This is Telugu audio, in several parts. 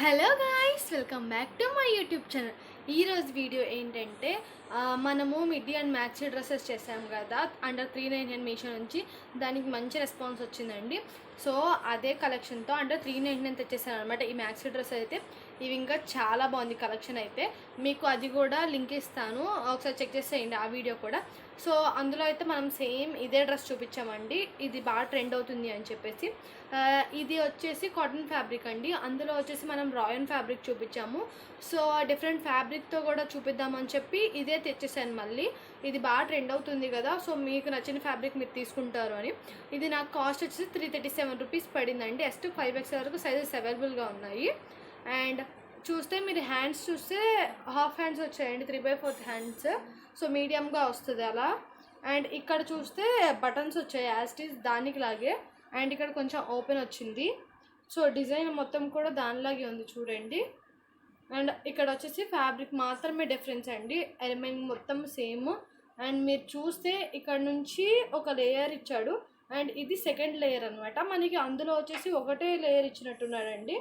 Hello guys, welcome back to my YouTube channel. ఈరోజు వీడియో ఏంటంటే మనము మిడ్డీ అండ్ మ్యాక్సీ డ్రెస్సెస్ చేసాము కదా అండర్ 399 మీషో నుంచి. దానికి మంచి రెస్పాన్స్ వచ్చిందండి. సో అదే కలెక్షన్తో అండర్ 399 తెచ్చేసాను అనమాట ఈ మ్యాక్సీ డ్రెస్ అయితే. ఇవి ఇంకా చాలా బాగుంది కలెక్షన్ అయితే. మీకు అది కూడా లింక్ ఇస్తాను, ఒకసారి చెక్ చేసేయండి ఆ వీడియో కూడా. సో అందులో అయితే మనం సేమ్ ఇదే డ్రెస్ చూపించామండి. ఇది బాగా ట్రెండ్ అవుతుంది అని చెప్పేసి. ఇది వచ్చేసి కాటన్ ఫ్యాబ్రిక్ అండి. అందులో వచ్చేసి మనం రాయన్ ఫ్యాబ్రిక్ చూపించాము. సో డిఫరెంట్ ఫ్యాబ్రిక్తో కూడా చూపిద్దామని చెప్పి ఇదే తెచ్చేసాను మళ్ళీ. ఇది బాగా ట్రెండ్ అవుతుంది కదా, సో మీకు నచ్చిన ఫ్యాబ్రిక్ మీరు తీసుకుంటారు అని. ఇది నాకు కాస్ట్ వచ్చేసి 337 రూపీస్ పడిందండి. ఎస్ట్ 5X వరకు సైజెస్ అవైలబుల్గా ఉన్నాయి. అండ్ చూస్తే మీరు హ్యాండ్స్ చూస్తే హాఫ్ హ్యాండ్స్ వచ్చాయండి, 3/4 హ్యాండ్స్. సో మీడియంగా వస్తుంది అలా. అండ్ ఇక్కడ చూస్తే బటన్స్ వచ్చాయి యాజ్ ఇట్ ఈస్ దానికి లాగే. అండ్ ఇక్కడ కొంచెం ఓపెన్ వచ్చింది. సో డిజైన్ మొత్తం కూడా దానిలాగే ఉంది చూడండి. అండ్ ఇక్కడ వచ్చేసి ఫ్యాబ్రిక్ మాత్రమే డిఫరెన్స్ అండి, ఎలిమెంట్ మొత్తం సేమ్. అండ్ మీరు చూస్తే ఇక్కడ నుంచి ఒక లేయర్ ఇచ్చాడు, అండ్ ఇది సెకండ్ లేయర్ అనమాట. మనకి అందులో వచ్చేసి ఒకటే లేయర్ ఇచ్చినట్టున్నాడండి.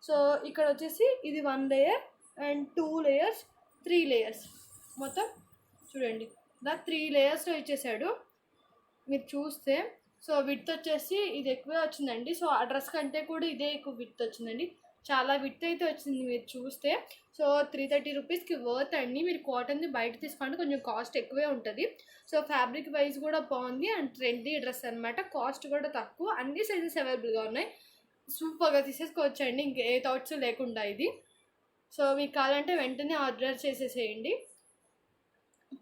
సో ఇక్కడ వచ్చేసి ఇది 1 లేయర్ అండ్ 2 లేయర్స్ 3 లేయర్స్ మొత్తం చూడండి. ఇలా 3 లేయర్స్లో ఇచ్చేసాడు మీరు చూస్తే. సో విడ్త్ వచ్చేసి ఇది ఎక్కువే వచ్చిందండి. సో ఆ డ్రెస్ కంటే కూడా ఇదే ఎక్కువ విడ్త్ వచ్చిందండి, చాలా విడ్త్ అయితే వచ్చింది మీరు చూస్తే. సో 330 రూపీస్కి వర్త్ అండి. మీరు కాటన్ది బయట తీసుకోండి, కొంచెం కాస్ట్ ఎక్కువే ఉంటుంది. సో ఫ్యాబ్రిక్ వైజ్ కూడా బాగుంది అండ్ ట్రెండీ డ్రెస్ అనమాట. కాస్ట్ కూడా తక్కువ, అన్ని సైజెస్ అవైలబుల్గా ఉన్నాయి. సూపర్గా తీసేసుకోవచ్చండి, ఇంక ఏ థాట్స్ లేకుండా ఇది. సో మీకు కావాలంటే వెంటనే ఆర్డర్ చేసేసేయండి.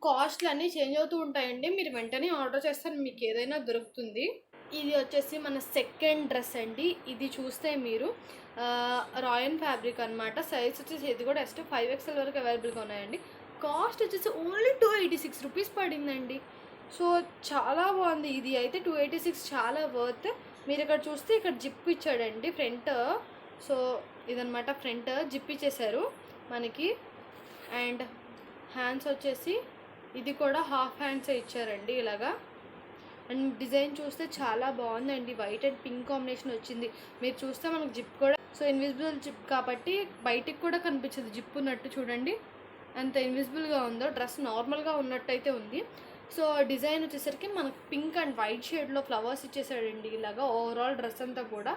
కాస్ట్లు అన్నీ చేంజ్ అవుతూ ఉంటాయండి, మీరు వెంటనే ఆర్డర్ చేస్తే మీకు ఏదైనా దొరుకుతుంది. ఇది వచ్చేసి మన సెకండ్ డ్రెస్ అండి. ఇది చూస్తే మీరు రాయన్ ఫ్యాబ్రిక్ అనమాట. సైజ్ వచ్చేసి ఇది కూడా ఎస్ట్ 5XL వరకు అవైలబుల్గా ఉన్నాయండి. కాస్ట్ వచ్చేసి ఓన్లీ 286 రూపీస్ పడిందండి. సో చాలా బాగుంది ఇది అయితే. 286 చాలా వర్త్. మీరు ఇక్కడ చూస్తే ఇక్కడ జిప్ ఇచ్చాడండి ఫ్రంట్. సో ఇదనమాట ఫ్రంట్ జిప్ ఇచ్చేసారు మనకి. అండ్ హ్యాండ్స్ వచ్చేసి ఇది కూడా హాఫ్ హ్యాండ్స్ ఇచ్చారండి ఇలాగా. అండ్ డిజైన్ చూస్తే చాలా బాగుందండి, వైట్ అండ్ పింక్ కాంబినేషన్ వచ్చింది. మీరు చూస్తే మనకు జిప్ కూడా సో ఇన్విజిబుల్ జిప్ కాబట్టి బయటికి కూడా కనిపించదు జిప్ ఉన్నట్టు. చూడండి అంత ఇన్విజిబుల్గా ఉందో. డ్రెస్ నార్మల్గా ఉన్నట్టు అయితే ఉంది. సో డిజైన్ వచ్చేసరికి మనకు పింక్ అండ్ వైట్ షేడ్లో ఫ్లవర్స్ ఇచ్చేసాడండి ఇలాగా. ఓవరాల్ డ్రెస్ అంతా కూడా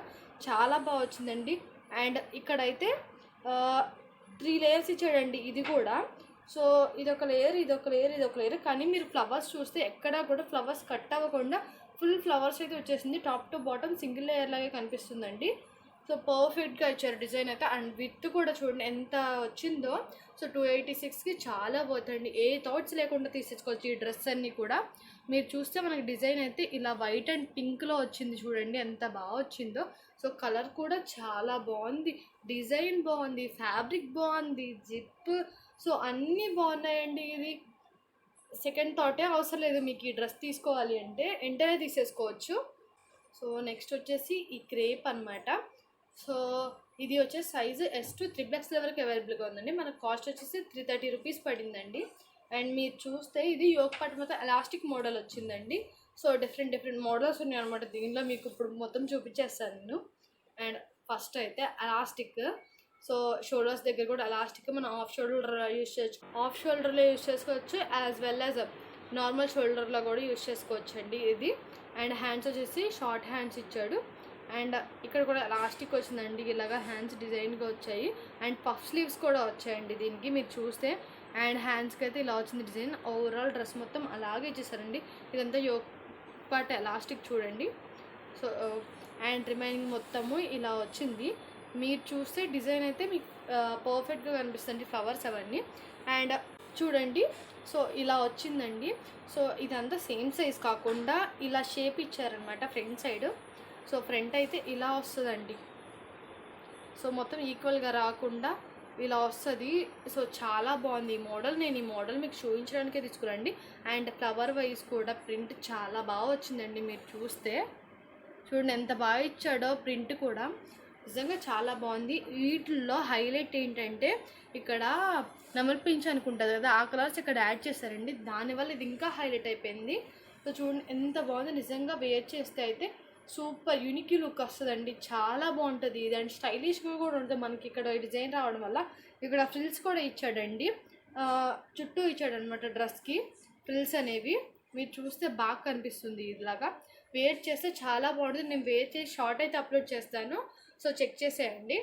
చాలా బాగా వచ్చిందండి. అండ్ ఇక్కడైతే 3 లేయర్స్ ఇచ్చాడండి ఇది కూడా. సో ఇదొక లేయర్, ఇదొక లేయర్, ఇదొక లేయర్. కానీ మీరు ఫ్లవర్స్ చూస్తే ఎక్కడా కూడా ఫ్లవర్స్ కట్ అవ్వకుండా ఫుల్ ఫ్లవర్స్ అయితే వచ్చేసింది. Top to bottom single layer లాగే కనిపిస్తుందండి. సో పర్ఫెక్ట్గా ఇచ్చారు డిజైన్ అయితే. అండ్ విత్ కూడా చూడండి ఎంత వచ్చిందో. సో 286కి చాలా పోతుంది, ఏ థాట్స్ లేకుండా తీసేసుకోవచ్చు ఈ డ్రెస్ అన్నీ కూడా. మీరు చూస్తే మనకి డిజైన్ అయితే ఇలా వైట్ అండ్ పింక్లో వచ్చింది చూడండి ఎంత బాగా వచ్చిందో. సో కలర్ కూడా చాలా బాగుంది, డిజైన్ బాగుంది, ఫ్యాబ్రిక్ బాగుంది, జిప్, సో అన్నీ బాగున్నాయండి. ఇది సెకండ్ థాటే అవసరం లేదు మీకు ఈ డ్రెస్ తీసుకోవాలి అంటే, వెంటనే తీసేసుకోవచ్చు. సో నెక్స్ట్ వచ్చేసి ఈ క్రేప్ అనమాట. సో ఇది వచ్చేసి సైజు S2 3XL వరకు అవైలబుల్గా ఉందండి. మనకు కాస్ట్ వచ్చేసి 330 రూపీస్ పడిందండి. అండ్ మీరు చూస్తే ఇది యోక్ పార్ట్ మొత్తం ఎలాస్టిక్ మోడల్ వచ్చిందండి. సో డిఫరెంట్ మోడల్స్ ఉన్నాయి అనమాట దీనిలో. మీకు ఇప్పుడు మొత్తం చూపించేస్తాను నేను. అండ్ ఫస్ట్ అయితే ఎలాస్టిక్. సో షోల్డర్స్ దగ్గర కూడా ఎలాస్టిక్ మనం ఆఫ్ షోల్డర్ యూస్ చేయొచ్చు, ఆఫ్ షోల్డర్లో యూస్ చేసుకోవచ్చు, యాజ్ వెల్ యాజ్ నార్మల్ షోల్డర్లో కూడా యూస్ చేసుకోవచ్చు అండి ఇది. అండ్ హ్యాండ్స్ వచ్చేసి షార్ట్ హ్యాండ్స్ ఇచ్చాడు. అండ్ ఇక్కడ కూడా ఎలాస్టిక్ వచ్చిందండి ఇలాగా, హ్యాండ్స్ డిజైన్గా వచ్చాయి. అండ్ పఫ్ స్లీవ్స్ కూడా వచ్చాయండి దీనికి మీరు చూస్తే. అండ్ హ్యాండ్స్కి అయితే ఇలా వచ్చింది డిజైన్. ఓవరాల్ డ్రెస్ మొత్తం అలాగే ఇచ్చేసారండి. ఇదంతా యోక్ పార్ట్ ఎలాస్టిక్ చూడండి. సో అండ్ రిమైనింగ్ మొత్తము ఇలా వచ్చింది. మీరు చూస్తే డిజైన్ అయితే మీకు పర్ఫెక్ట్గా కనిపిస్తుంది, ఫ్లవర్స్ అవన్నీ. అండ్ చూడండి సో ఇలా వచ్చిందండి. సో ఇదంతా సేమ్ సైజ్ కాకుండా ఇలా షేప్ ఇచ్చారనమాట ఫ్రంట్ సైడ్. సో ఫ్రంట్ అయితే ఇలా వస్తుందండి. సో మొత్తం ఈక్వల్గా రాకుండా ఇలా వస్తుంది. సో చాలా బాగుంది ఈ మోడల్. నేను ఈ మోడల్ మీకు చూపించడానికే తీసుకురండి. అండ్ ఫ్లవర్ వైజ్ కూడా ప్రింట్ చాలా బాగా వచ్చిందండి. మీరు చూస్తే చూడండి ఎంత బాగా ఇచ్చాడో ప్రింట్ కూడా, నిజంగా చాలా బాగుంది. వీటిల్లో హైలైట్ ఏంటంటే ఇక్కడ నెమల్ పించ్ అనుకుంటుంది కదా, ఆ కలర్స్ ఇక్కడ యాడ్ చేశారండి. దానివల్ల ఇది ఇంకా హైలైట్ అయిపోయింది. సో చూడండి ఎంత బాగుంది, నిజంగా వేర్ చేస్తే అయితే సూపర్ యూనిక్ లుక్ వస్తుందండి, చాలా బాగుంటుంది ఇది. అండ్ స్టైలిష్గా కూడా ఉంటుంది. మనకి ఇక్కడ డిజైన్ రావడం వల్ల ఇక్కడ ఫ్రిల్స్ కూడా ఇచ్చాడండి, చుట్టూ ఇచ్చాడనమాట డ్రెస్కి ఫ్రిల్స్ అనేవి. మీరు చూస్తే బాగా కనిపిస్తుంది ఇలాగా. వేర్ చేస్తే చాలా బాగుంటుంది. నేను వేర్ చేసి షార్ట్ అయితే అప్లోడ్ చేస్తాను, సో చెక్ చేసేయండి.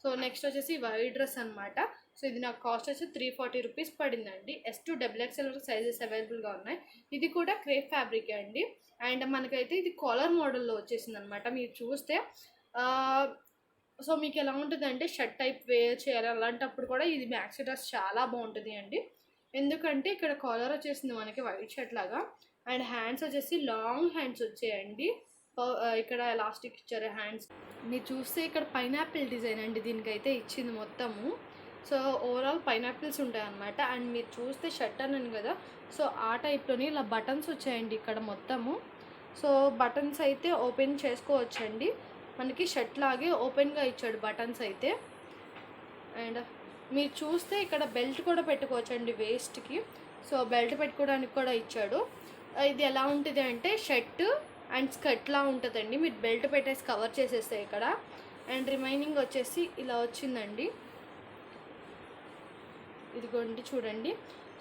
సో నెక్స్ట్ వచ్చేసి వైట్ డ్రెస్ అనమాట. సో ఇది నాకు కాస్ట్ వచ్చి 340 రూపీస్ పడిందండి. S2 XXL వరకు సైజెస్ అవైలబుల్గా ఉన్నాయి. ఇది కూడా క్రేప్ ఫ్యాబ్రిక్ అండి. అండ్ మనకైతే ఇది కాలర్ మోడల్లో వచ్చేసింది అనమాట. మీరు చూస్తే సో మీకు ఎలా ఉంటుంది అంటే షర్ట్ టైప్ వేర్ చేయాలి అలాంటప్పుడు కూడా ఇది మ్యాక్సీ డ్రెస్ చాలా బాగుంటుంది అండి. ఎందుకంటే ఇక్కడ కాలర్ వచ్చేసింది మనకి వైట్ షర్ట్ లాగా. అండ్ హ్యాండ్స్ వచ్చేసి లాంగ్ హ్యాండ్స్ వచ్చాయండి. ఇక్కడ ఎలాస్టిక్ ఇచ్చారు హ్యాండ్స్. మీరు చూస్తే ఇక్కడ పైనాపిల్ డిజైన్ అండి దీనికైతే ఇచ్చింది మొత్తము. సో ఓవరాల్ పైనాపిల్స్ ఉంటాయి అన్నమాట. అండ్ మీరు చూస్తే షర్ట్ అన్నాను కదా, సో ఆ టైప్లోనే ఇలా బటన్స్ వచ్చాయండి ఇక్కడ మొత్తము. సో బటన్స్ అయితే ఓపెన్ చేసుకోవచ్చండి, మనకి షర్ట్ లాగే ఓపెన్గా ఇచ్చాడు బటన్స్ అయితే. అండ్ మీరు చూస్తే ఇక్కడ బెల్ట్ కూడా పెట్టుకోవచ్చండి వేస్ట్కి. సో బెల్ట్ పెట్టుకోవడానికి కూడా ఇచ్చాడు. ఇది ఎలా ఉంటుంది అంటే షర్ట్ అండ్ స్కర్ట్లా ఉంటుందండి. మీరు బెల్ట్ పెట్టేసి కవర్ చేసేస్తే ఇక్కడ. అండ్ రిమైనింగ్ వచ్చేసి ఇలా వచ్చిందండి, ఇదిగోండి చూడండి.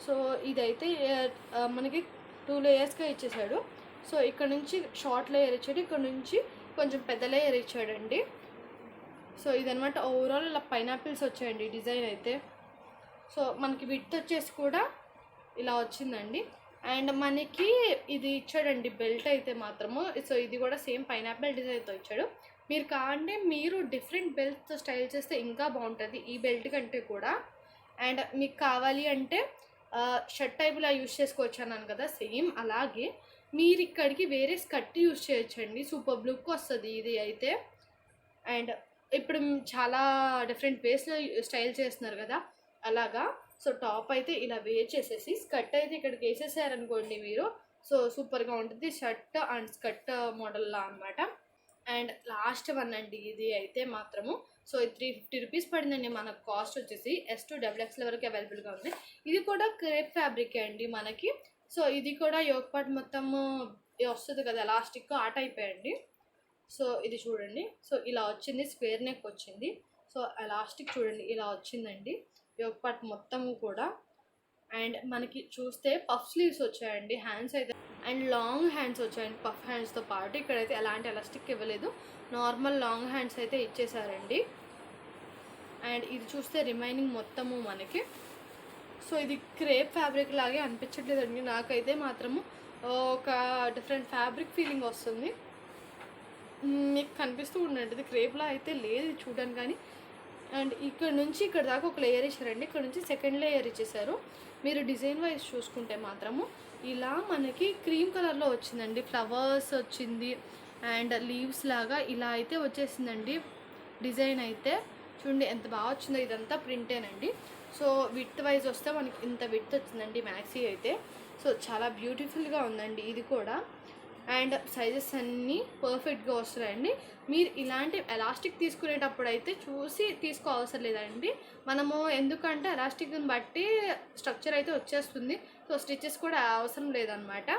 సో ఇదైతే మనకి 2 లేయర్స్గా ఇచ్చేసాడు. సో ఇక్కడ నుంచి షార్ట్ లేయర్ ఇచ్చాడు, ఇక్కడ నుంచి కొంచెం పెద్ద లేయర్ ఇచ్చాడండి. సో ఇదనమాట ఓవరాల్ ఇలా పైనాపిల్స్ వచ్చాయండి డిజైన్ అయితే. సో మనకి విడ్త్ వచ్చేసి కూడా ఇలా వచ్చిందండి. అండ్ మనకి ఇది ఇచ్చాడండి బెల్ట్ అయితే మాత్రము. సో ఇది కూడా సేమ్ పైనాపిల్ డిజైన్తో ఇచ్చాడు. మీరు కావాలంటే మీరు డిఫరెంట్ బెల్ట్తో స్టైల్ చేస్తే ఇంకా బాగుంటుంది ఈ బెల్ట్ కంటే కూడా. అండ్ మీకు కావాలి అంటే షర్ట్ టైప్లా యూస్ చేసుకోవచ్చు అన్నాను కదా, సేమ్ అలాగే మీరు ఇక్కడికి వేరే స్కర్ట్ యూస్ చేయొచ్చండి. సూపర్ లుక్ వస్తుంది ఇది అయితే. అండ్ ఇప్పుడు చాలా డిఫరెంట్ వేస్లో స్టైల్ చేస్తున్నారు కదా అలాగా. సో టాప్ అయితే ఇలా వేర్ చేసేసి స్కర్ట్ అయితే ఇక్కడికి వేసేసారనుకోండి మీరు, సో సూపర్గా ఉంటుంది షర్ట్ అండ్ స్కర్ట్ మోడల్లా అనమాట. అండ్ లాస్ట్ వన్ అండి ఇది అయితే మాత్రము. సో ఇది 350 రూపీస్ పడిందండి. మనకు కాస్ట్ వచ్చేసి S2 XXL వరకు అవైలబుల్గా ఉంది. ఇది కూడా క్రేప్ ఫ్యాబ్రిక్ అండి మనకి. సో ఇది కూడా యోక్ పార్ట్ మొత్తము వస్తుంది కదా ఎలాస్టిక్, ఆ టైప్ అండి. సో ఇది చూడండి, సో ఇలా వచ్చింది, స్క్వేర్ నెక్ వచ్చింది. సో ఎలాస్టిక్ చూడండి ఇలా వచ్చిందండి యోక్ పార్ట్ మొత్తము కూడా. అండ్ మనకి చూస్తే పఫ్ స్లీవ్స్ వచ్చాయండి, హ్యాండ్స్ అయితే అండ్ లాంగ్ హ్యాండ్స్ వచ్చాయండి పఫ్ హ్యాండ్స్తో పాటు. ఇక్కడైతే ఎలాంటి ఎలాస్టిక్ ఇవ్వలేదు, నార్మల్ లాంగ్ హ్యాండ్స్ అయితే ఇచ్చేసారండి. అండ్ ఇది చూస్తే రిమైనింగ్ మొత్తము మనకి. సో ఇది క్రేప్ ఫ్యాబ్రిక్ లాగే అనిపించట్లేదండి నాకైతే మాత్రము, ఒక డిఫరెంట్ ఫ్యాబ్రిక్ ఫీలింగ్ వస్తుంది. మీకు కనిపిస్తూ ఉండండి, ఇది క్రేప్లా అయితే లేదు చూడడానికి కానీ. అండ్ ఇక్కడ నుంచి ఇక్కడ దాకా ఒక లేయర్ ఇచ్చారండి, ఇక్కడ నుంచి సెకండ్ లేయర్ ఇచ్చేసారు. మీరు డిజైన్ వైజ్ చూసుకుంటే మాత్రము ఇలా మనకి క్రీమ్ కలర్లో వచ్చిందండి, ఫ్లవర్స్ వచ్చింది అండ్ లీవ్స్ లాగా ఇలా అయితే వచ్చేసిందండి డిజైన్ అయితే. చూడండి ఎంత బాగా వచ్చిందో, ఇదంతా ప్రింటేనండి. సో విడ్త్ వైజ్ వస్తే మనకి ఇంత విడ్త్ వచ్చిందండి మ్యాక్సీ అయితే. సో చాలా బ్యూటిఫుల్గా ఉందండి ఇది కూడా. అండ్ సైజెస్ అన్నీ పర్ఫెక్ట్గా వస్తున్నాయండి. మీరు ఇలాంటి ఎలాస్టిక్ తీసుకునేటప్పుడు అయితే చూసి తీసుకోవసరం లేదండి మనము, ఎందుకంటే ఎలాస్టిక్ని బట్టి స్ట్రక్చర్ అయితే వచ్చేస్తుంది. సో స్టిచెస్ కూడా అవసరం లేదనమాట.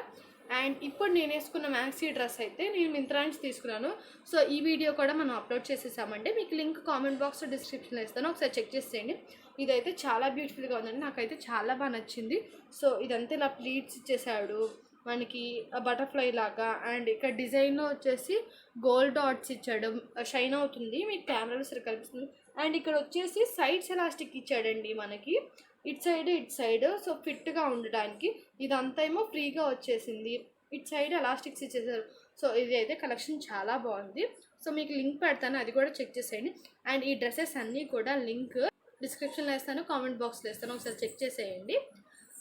అండ్ ఇప్పుడు నేను వేసుకున్న మ్యాక్సీ డ్రెస్ అయితే నేను మింత్రా నుంచి తీసుకున్నాను. సో ఈ వీడియో కూడా మనం అప్లోడ్ చేసేసామంటే మీకు లింక్ కామెంట్ బాక్స్లో డిస్క్రిప్షన్లో ఇస్తాను, ఒకసారి చెక్ చేసేయండి. ఇదైతే చాలా బ్యూటిఫుల్గా ఉందండి, నాకైతే చాలా బాగా నచ్చింది. సో ఇదంతా ఇలా ప్లీట్స్ ఇచ్చేసాడు మనకి బటర్ఫ్లై లాగా. అండ్ ఇక్కడ డిజైన్లో వచ్చేసి గోల్డ్ డాట్స్ ఇచ్చాడు, షైన్ అవుతుంది, మీకు కెమెరాలో సరిగ్గా కనిపిస్తుంది. అండ్ ఇక్కడ వచ్చేసి సైడ్స్ ఎలాస్టిక్ ఇచ్చాడండి మనకి, ఇటు సైడ్. సో ఫిట్గా ఉండడానికి ఇదంతా ఏమో ఫ్రీగా వచ్చేసింది, ఇటు సైడ్ ఎలాస్టిక్స్ ఇచ్చేసారు. సో ఇది అయితే కలెక్షన్ చాలా బాగుంది. సో మీకు లింక్ పెడతాను, అది కూడా చెక్ చేసేయండి. అండ్ ఈ డ్రెస్సెస్ అన్నీ కూడా లింక్ డిస్క్రిప్షన్లో వేస్తాను, కామెంట్ బాక్స్లో వేస్తాను, ఒకసారి చెక్ చేసేయండి.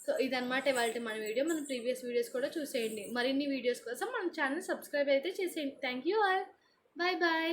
సో ఇదన్నమాట ఇవాళ మన వీడియో. మన ప్రీవియస్ వీడియోస్ కూడా చూసేయండి. మరిన్ని వీడియోస్ కోసం మన ఛానల్ సబ్స్క్రైబ్ అయితే చేసేయండి. Thank you all, bye bye.